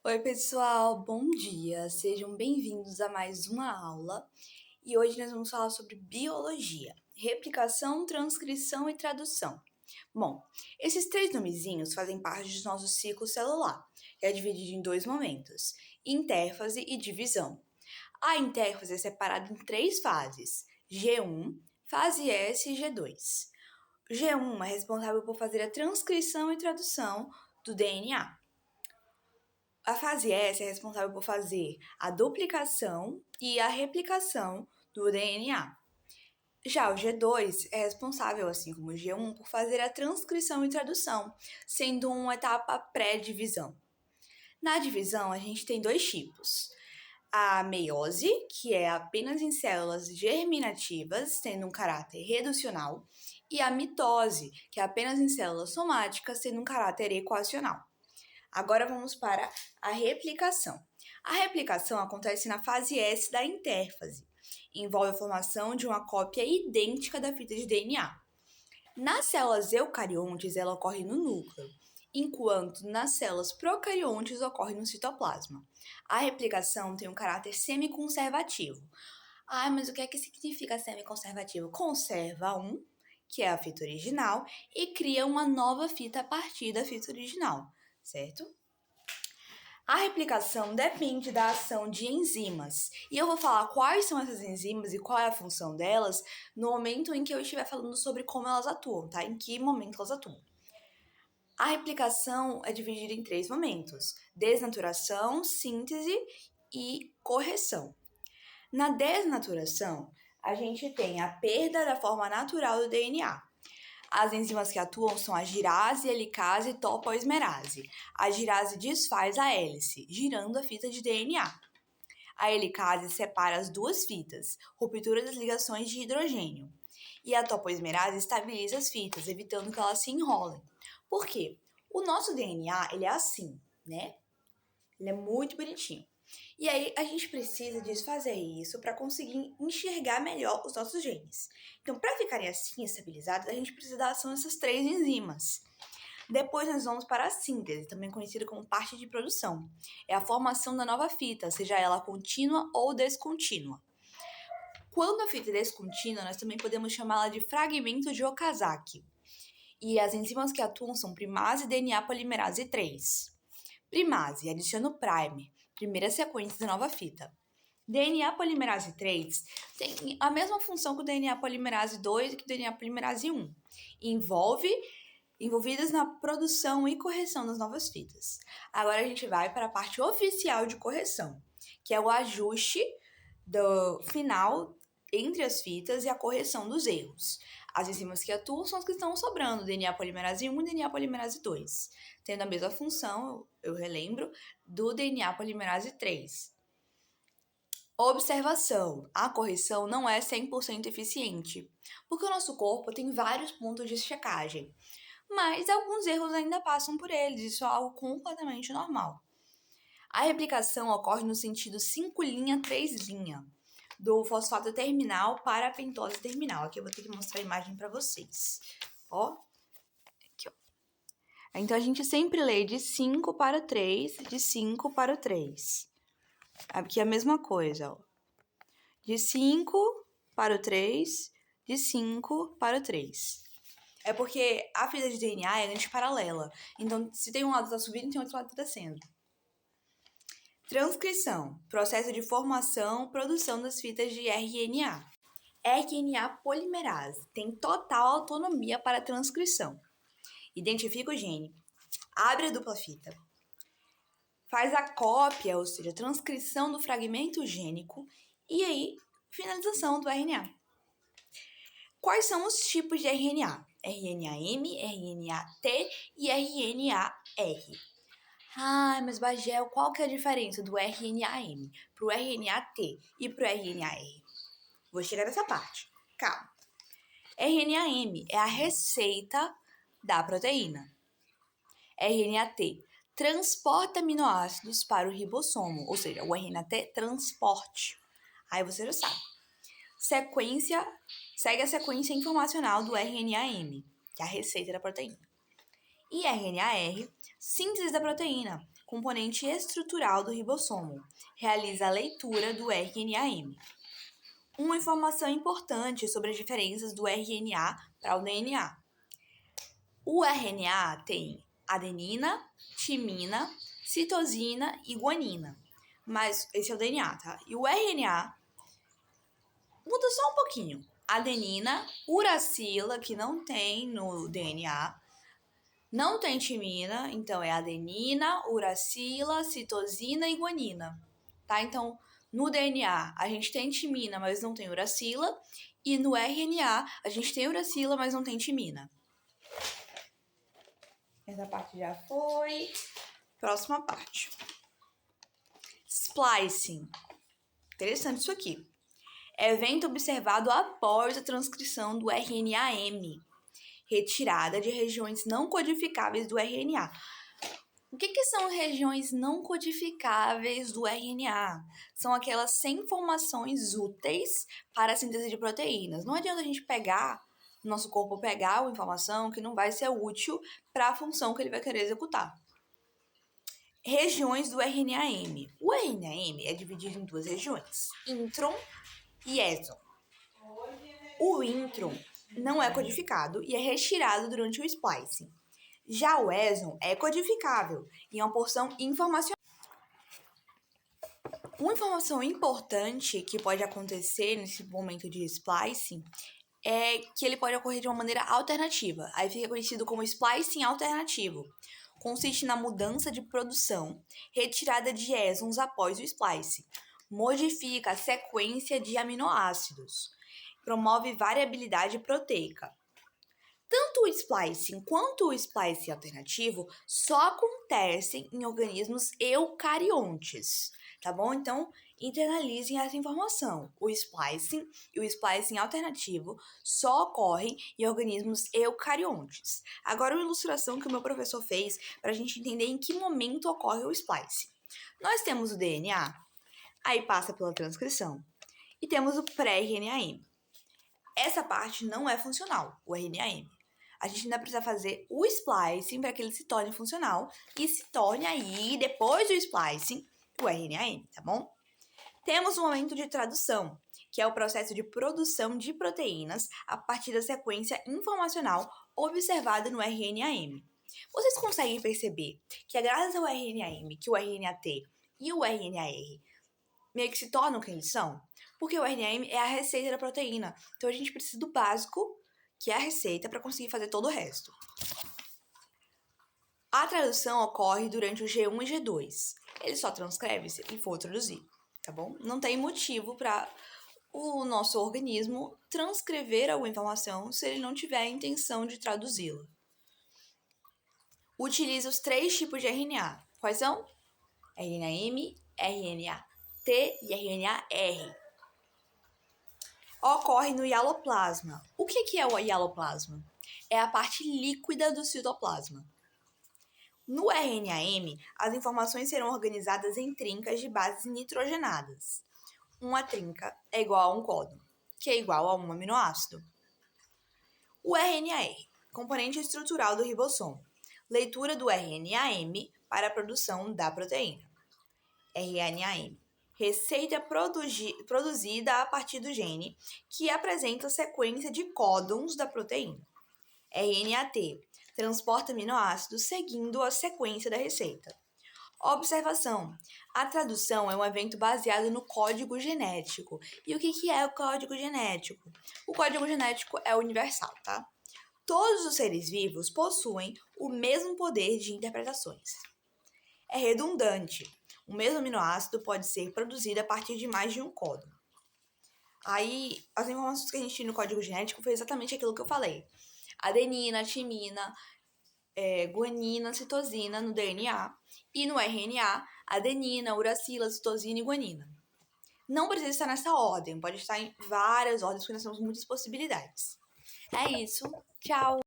Oi, pessoal, bom dia. Sejam bem-vindos a mais uma aula. E hoje nós vamos falar sobre biologia, replicação, transcrição e tradução. Bom, esses três nomezinhos fazem parte do nosso ciclo celular, que é dividido em dois momentos: intérfase e divisão. A intérfase é separada em três fases: G1, fase S e G2. G1 é responsável por fazer a transcrição e tradução do DNA. A fase S é responsável por fazer a duplicação e a replicação do DNA. Já o G2 é responsável, assim como o G1, por fazer a transcrição e tradução, sendo uma etapa pré-divisão. Na divisão, a gente tem dois tipos: a meiose, que é apenas em células germinativas, tendo um caráter reducional, e a mitose, que é apenas em células somáticas, tendo um caráter equacional. Agora vamos para a replicação. A replicação acontece na fase S da intérfase. Envolve a formação de uma cópia idêntica da fita de DNA. Nas células eucariontes, ela ocorre no núcleo, enquanto nas células procariontes ocorre no citoplasma. A replicação tem um caráter semiconservativo. Mas o que é que significa semiconservativo? Conserva que é a fita original, e cria uma nova fita a partir da fita original, certo? A replicação depende da ação de enzimas. E eu vou falar quais são essas enzimas e qual é a função delas no momento em que eu estiver falando sobre como elas atuam, tá? Em que momento elas atuam. A replicação é dividida em três momentos: desnaturação, síntese e correção. Na desnaturação, a gente tem a perda da forma natural do DNA. As enzimas que atuam são a girase, helicase e topoisomerase. A girase desfaz a hélice, girando a fita de DNA. A helicase separa as duas fitas, ruptura das ligações de hidrogênio. E a topoisomerase estabiliza as fitas, evitando que elas se enrolem. Por quê? O nosso DNA, ele é assim, né? Ele é muito bonitinho. E aí a gente precisa desfazer isso para conseguir enxergar melhor os nossos genes. Então, para ficarem assim estabilizados, a gente precisa da ação dessas três enzimas. Depois nós vamos para a síntese, também conhecida como parte de produção. É a formação da nova fita, seja ela contínua ou descontínua. Quando a fita é descontínua, nós também podemos chamá-la de fragmento de Okazaki. E as enzimas que atuam são primase e DNA polimerase 3. Primase adiciona o primer, primeira sequência da nova fita. DNA polimerase 3 tem a mesma função que o DNA polimerase 2 e que o DNA polimerase 1. Envolvidas na produção e correção das novas fitas. Agora a gente vai para a parte oficial de correção, que é o ajuste do final entre as fitas e a correção dos erros. As enzimas que atuam são as que estão sobrando, DNA polimerase 1 e DNA polimerase 2, tendo a mesma função, eu relembro, do DNA polimerase 3. Observação: a correção não é 100% eficiente, porque o nosso corpo tem vários pontos de checagem, mas alguns erros ainda passam por eles, isso é algo completamente normal. A replicação ocorre no sentido 5', 3', do fosfato terminal para a pentose terminal. Aqui eu vou ter que mostrar a imagem para vocês. Ó, aqui, ó. Então, a gente sempre lê de 5 para o 3, de 5 para o 3. Aqui é a mesma coisa, ó. De 5 para o 3, de 5 para o 3. É porque a fita de DNA é antiparalela. Então, se tem um lado que está subindo, tem outro lado que está descendo. Transcrição, processo de formação, produção das fitas de RNA. RNA polimerase tem total autonomia para a transcrição. Identifica o gene, abre a dupla fita, faz a cópia, ou seja, a transcrição do fragmento gênico e aí finalização do RNA. Quais são os tipos de RNA? RNA-M, RNA-T e RNA-R. Mas Bagel, qual que é a diferença do RNA-M para o RNA-T e para o RNA-R? Vou chegar nessa parte. Calma. RNA-M é a receita da proteína. RNA-T transporta aminoácidos para o ribossomo, ou seja, o RNA-T transporte. Aí você já sabe. Segue a sequência informacional do RNA-M, que é a receita da proteína. E RNA-R, síntese da proteína, componente estrutural do ribossomo, realiza a leitura do RNA-M. Uma informação importante sobre as diferenças do RNA para o DNA. O RNA tem adenina, timina, citosina e guanina. Mas esse é o DNA, tá? E o RNA muda só um pouquinho. Adenina, uracila, que não tem no DNA. Não tem timina, então é adenina, uracila, citosina e guanina, tá? Então, no DNA, a gente tem timina, mas não tem uracila. E no RNA, a gente tem uracila, mas não tem timina. Essa parte já foi. Próxima parte. Splicing. Interessante isso aqui. Evento observado após a transcrição do RNA-M, retirada de regiões não codificáveis do RNA. O que são regiões não codificáveis do RNA? São aquelas sem informações úteis para a síntese de proteínas. Não adianta a gente nosso corpo pegar uma informação que não vai ser útil para a função que ele vai querer executar. Regiões do RNA-M. O RNA-M é dividido em duas regiões, intron e exon. O intron não é codificado e é retirado durante o splicing. Já o exon é codificável e é uma porção informacional. Uma informação importante que pode acontecer nesse momento de splicing é que ele pode ocorrer de uma maneira alternativa. Aí fica conhecido como splicing alternativo. Consiste na mudança de produção, retirada de exons após o splicing. Modifica a sequência de aminoácidos. Promove variabilidade proteica. Tanto o splicing quanto o splicing alternativo só acontecem em organismos eucariontes, tá bom? Então, internalizem essa informação. O splicing e o splicing alternativo só ocorrem em organismos eucariontes. Agora, uma ilustração que o meu professor fez para a gente entender em que momento ocorre o splicing. Nós temos o DNA, aí passa pela transcrição, e temos o pré-RNA-M. Essa parte não é funcional, o RNA-M. A gente ainda precisa fazer o splicing para que ele se torne funcional e se torne aí, depois do splicing, o RNA-M, tá bom? Temos o momento de tradução, que é o processo de produção de proteínas a partir da sequência informacional observada no RNA-M. Vocês conseguem perceber que é graças ao RNA-M que o RNA-T e o RNA-R meio que se tornam quem eles são? Porque o RNA-M é a receita da proteína. Então, a gente precisa do básico, que é a receita, para conseguir fazer todo o resto. A tradução ocorre durante o G1 e G2. Ele só transcreve se ele for traduzir, tá bom? Não tem motivo para o nosso organismo transcrever alguma informação se ele não tiver a intenção de traduzi-la. Utiliza os 3 tipos de RNA. Quais são? RNA-M, RNA-T e RNA-R. Ocorre no hialoplasma. O que é o hialoplasma? É a parte líquida do citoplasma. No RNA-M, as informações serão organizadas em trincas de bases nitrogenadas. Uma trinca é igual a um códon, que é igual a um aminoácido. O RNA-R, componente estrutural do ribossomo. Leitura do RNA-M para a produção da proteína. RNA-M. Receita produzida a partir do gene, que apresenta a sequência de códons da proteína. RNA-T. Transporta aminoácidos seguindo a sequência da receita. Observação. A tradução é um evento baseado no código genético. E o que é o código genético? O código genético é universal, tá? Todos os seres vivos possuem o mesmo poder de interpretações. É redundante. O mesmo aminoácido pode ser produzido a partir de mais de um códon. Aí, as informações que a gente tinha no código genético foi exatamente aquilo que eu falei. Adenina, timina, guanina, citosina no DNA. E no RNA, adenina, uracila, citosina e guanina. Não precisa estar nessa ordem, pode estar em várias ordens, porque nós temos muitas possibilidades. É isso. Tchau!